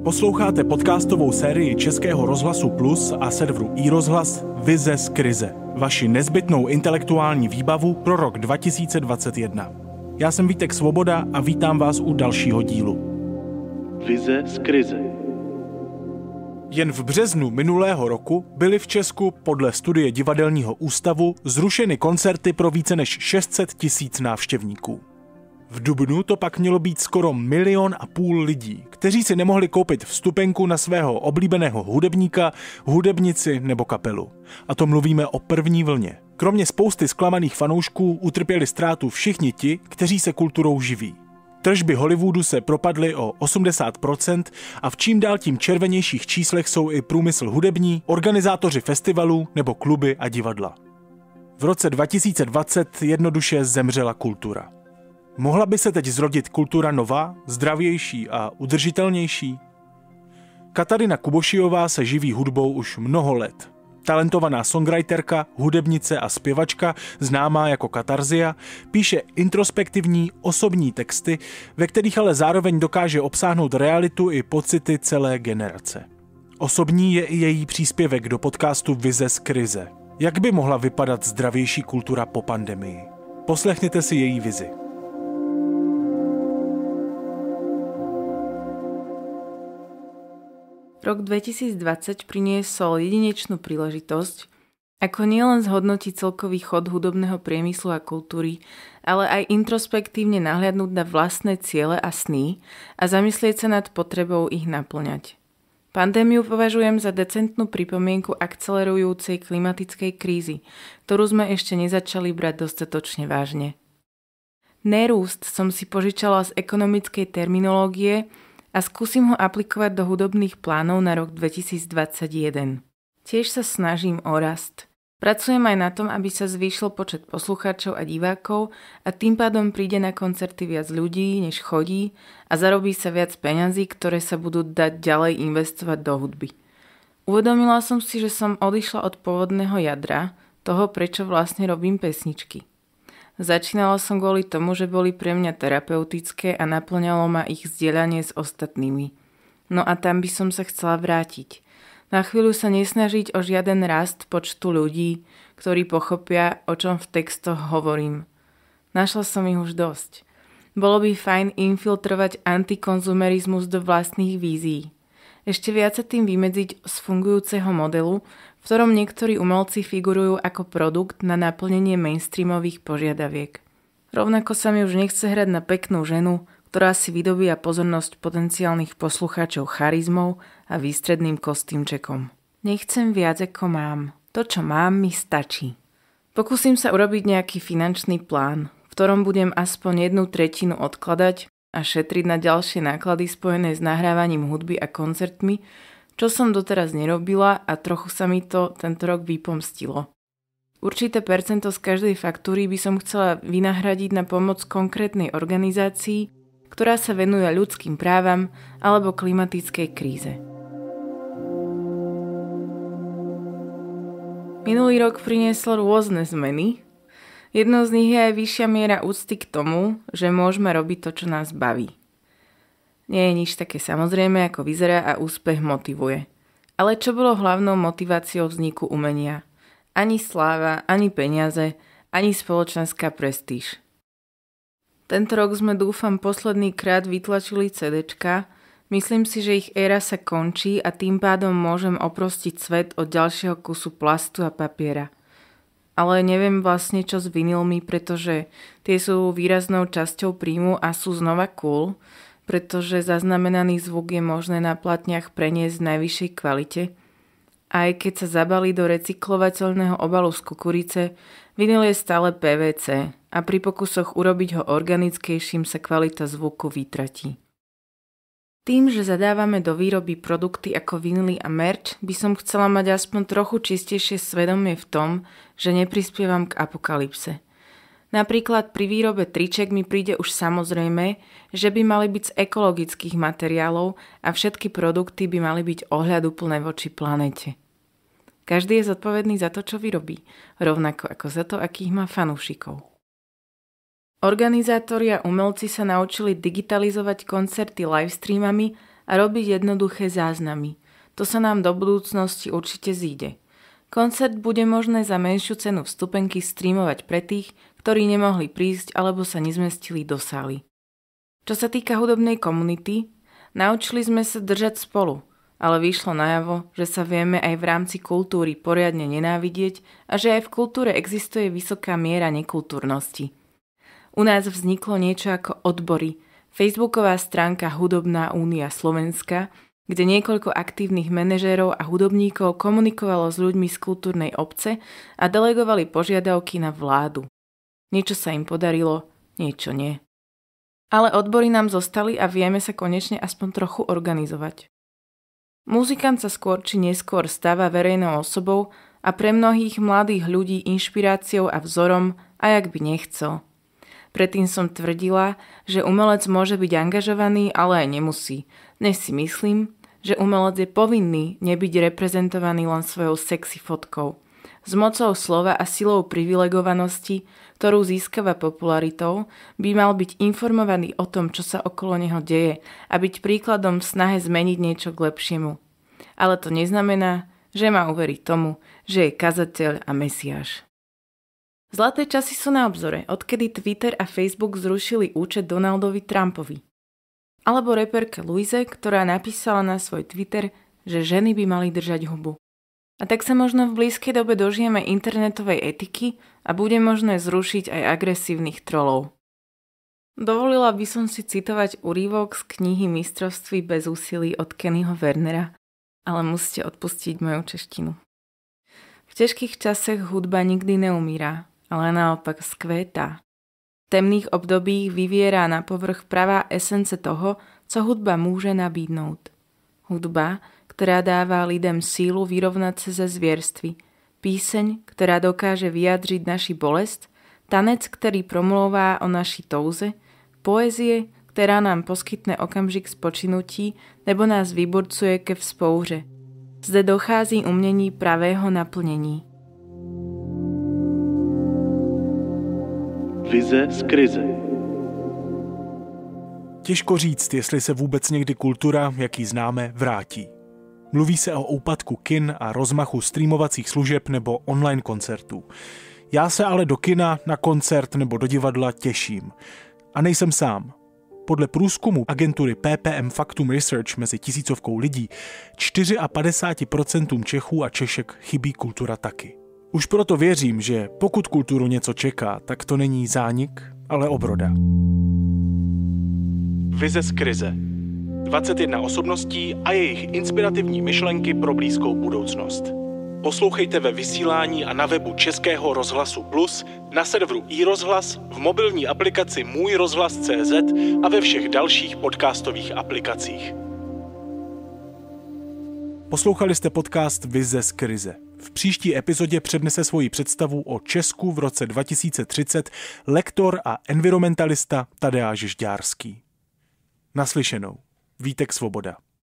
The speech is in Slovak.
Posloucháte podcastovou sérii Českého rozhlasu Plus a serveru iRozhlas Vize z krize. Vaši nezbytnou intelektuální výbavu pro rok 2021. Já jsem Vítek Svoboda a vítám vás u dalšího dílu. Vize z krize. Jen v březnu minulého roku byly v Česku podle studie Divadelního ústavu zrušeny koncerty pro více než 600 000 návštěvníků. V dubnu to pak mělo být skoro 1,5 milionu lidí, kteří si nemohli koupit vstupenku na svého oblíbeného hudebníka, hudebnici nebo kapelu. A to mluvíme o první vlně. Kromě spousty zklamaných fanoušků utrpěli ztrátu všichni ti, kteří se kulturou živí. Tržby Hollywoodu se propadly o 80% a v čím dál tím červenějších číslech jsou i průmysl hudební, organizátoři festivalů nebo kluby a divadla. V roce 2020 jednoduše zemřela kultura. Mohla by se teď zrodit kultura nová, zdravější a udržitelnější? Katarina Kubošijová se živí hudbou už mnoho let. Talentovaná songwriterka, hudebnice a zpěvačka, známá jako Katarzia, píše introspektivní, osobní texty, ve kterých ale zároveň dokáže obsáhnout realitu i pocity celé generace. Osobní je i její příspěvek do podcastu Vize z krize. Jak by mohla vypadat zdravější kultura po pandemii? Poslechněte si její vizi. Rok 2020 priniesol jedinečnú príležitosť, ako nielen zhodnotiť celkový chod hudobného priemyslu a kultúry, ale aj introspektívne nahliadnúť na vlastné ciele a sny a zamyslieť sa nad potrebou ich naplňať. Pandémiu považujem za decentnú pripomienku akcelerujúcej klimatickej krízy, ktorú sme ešte nezačali brať dostatočne vážne. Nerúst som si požičala z ekonomickej terminológie a skúsim ho aplikovať do hudobných plánov na rok 2021. Tiež sa snažím o rast. Pracujem aj na tom, aby sa zvýšil počet poslucháčov a divákov a tým pádom príde na koncerty viac ľudí, než chodí a zarobí sa viac peňazí, ktoré sa budú dať ďalej investovať do hudby. Uvedomila som si, že som odišla od pôvodného jadra, toho prečo vlastne robím pesničky. Začínala som kvôli tomu, že boli pre mňa terapeutické a naplňalo ma ich zdieľanie s ostatnými. No a tam by som sa chcela vrátiť. Na chvíľu sa nesnažiť o žiaden rast počtu ľudí, ktorí pochopia, o čom v textoch hovorím. Našla som ich už dosť. Bolo by fajn infiltrovať antikonzumerizmus do vlastných vízií. Ešte viac sa tým vymedziť z fungujúceho modelu, v ktorom niektorí umelci figurujú ako produkt na naplnenie mainstreamových požiadaviek. Rovnako sa mi už nechce hrať na peknú ženu, ktorá si vydobíja pozornosť potenciálnych poslucháčov charizmou a výstredným kostýmčekom. Nechcem viac ako mám. To, čo mám, mi stačí. Pokúsim sa urobiť nejaký finančný plán, v ktorom budem aspoň 1/3 odkladať a šetriť na ďalšie náklady spojené s nahrávaním hudby a koncertmi, čo som doteraz nerobila a trochu sa mi to tento rok vypomstilo. Určité percento z každej faktúry by som chcela vynahradiť na pomoc konkrétnej organizácii, ktorá sa venuje ľudským právam alebo klimatickej kríze. Minulý rok priniesol rôzne zmeny. Jednou z nich je aj vyššia miera úcty k tomu, že môžeme robiť to, čo nás baví. Nie je nič také samozrejme, ako vyzerá a úspech motivuje. Ale čo bolo hlavnou motiváciou vzniku umenia? Ani sláva, ani peniaze, ani spoločenská prestíž. Tento rok sme dúfam posledný krát vytlačili CDčka. Myslím si, že ich éra sa končí a tým pádom môžem oprostiť svet od ďalšieho kusu plastu a papiera. Ale neviem vlastne čo s vinilmi, pretože tie sú výraznou časťou príjmu a sú znova cool, pretože zaznamenaný zvuk je možné na platniach preniesť v najvyššej kvalite. Aj keď sa zabalí do recyklovateľného obalu z kukurice, vinyl je stále PVC a pri pokusoch urobiť ho organickejším sa kvalita zvuku vytratí. Tým, že zadávame do výroby produkty ako vinily a merch, by som chcela mať aspoň trochu čistejšie svedomie v tom, že neprispievam k apokalypse. Napríklad pri výrobe triček mi príde už samozrejme, že by mali byť z ekologických materiálov a všetky produkty by mali byť ohľaduplné voči planete. Každý je zodpovedný za to, čo vyrobí, rovnako ako za to, akých má fanúšikov. Organizátori a umelci sa naučili digitalizovať koncerty livestreamami a robiť jednoduché záznamy. To sa nám do budúcnosti určite zíde. Koncert bude možné za menšiu cenu vstupenky streamovať pre tých, ktorí nemohli prísť alebo sa nezmestili do sály. Čo sa týka hudobnej komunity, naučili sme sa držať spolu, ale vyšlo najavo, že sa vieme aj v rámci kultúry poriadne nenávidieť a že aj v kultúre existuje vysoká miera nekultúrnosti. U nás vzniklo niečo ako odbory, facebooková stránka Hudobná únia Slovenska, kde niekoľko aktívnych manažérov a hudobníkov komunikovalo s ľuďmi z kultúrnej obce a delegovali požiadavky na vládu. Niečo sa im podarilo, niečo nie. Ale odbory nám zostali a vieme sa konečne aspoň trochu organizovať. Muzikant sa skôr či neskôr stáva verejnou osobou a pre mnohých mladých ľudí inšpiráciou a vzorom, aj ak by nechcel. Predtým som tvrdila, že umelec môže byť angažovaný, ale aj nemusí. Dnes si myslím, že umelec je povinný nebyť reprezentovaný len svojou sexy fotkou. S mocou slova a silou privilegovanosti, ktorú získava popularitou, by mal byť informovaný o tom, čo sa okolo neho deje a byť príkladom v snahe zmeniť niečo k lepšiemu. Ale to neznamená, že má uveriť tomu, že je kazateľ a mesiáš. Zlaté časy sú na obzore, odkedy Twitter a Facebook zrušili účet Donaldovi Trumpovi. Alebo reperke Louise, ktorá napísala na svoj Twitter, že ženy by mali držať hubu. A tak sa možno v blízkej dobe dožijeme internetovej etiky a bude možné zrušiť aj agresívnych trolov. Dovolila by som si citovať úryvok z knihy Mistrovství bez úsilí od Kennyho Wernera, ale musíte odpustiť moju češtinu. V ťažkých časoch hudba nikdy neumírá, ale naopak skvétá. V temných období vyviera na povrch pravá esence toho, co hudba môže nabídnout. Hudba, ktorá dáva lidem sílu vyrovnať sa ze zvierstvy, píseň, ktorá dokáže vyjadriť naši bolest, tanec, ktorý promluvá o naši touze, poézie, ktorá nám poskytne okamžik spočinutí nebo nás vyburcuje ke vzpouře. Zde dochází umění pravého naplnění. Vize z krize. Těžko říct, jestli se vůbec někdy kultura, jak ji známe, vrátí. Mluví se o úpadku kin a rozmachu streamovacích služeb nebo online koncertů. Já se ale do kina, na koncert nebo do divadla těším. A nejsem sám. Podle průzkumu agentury PPM Factum Research mezi 1000 lidí 54% Čechů a Češek chybí kultura taky. Už proto věřím, že pokud kulturu něco čeká, tak to není zánik, ale obroda. Vize z krize. 21 osobností a jejich inspirativní myšlenky pro blízkou budoucnost. Poslouchejte ve vysílání a na webu Českého rozhlasu Plus, na serveru iRozhlas, v mobilní aplikaci Můj rozhlas.cz a ve všech dalších podcastových aplikacích. Poslouchali jste podcast Vize z krize. V příští epizodě přednese svoji představu o Česku v roce 2030 lektor a environmentalista Tadeáš Žďárský. Naslyšenou. Vítek Svoboda.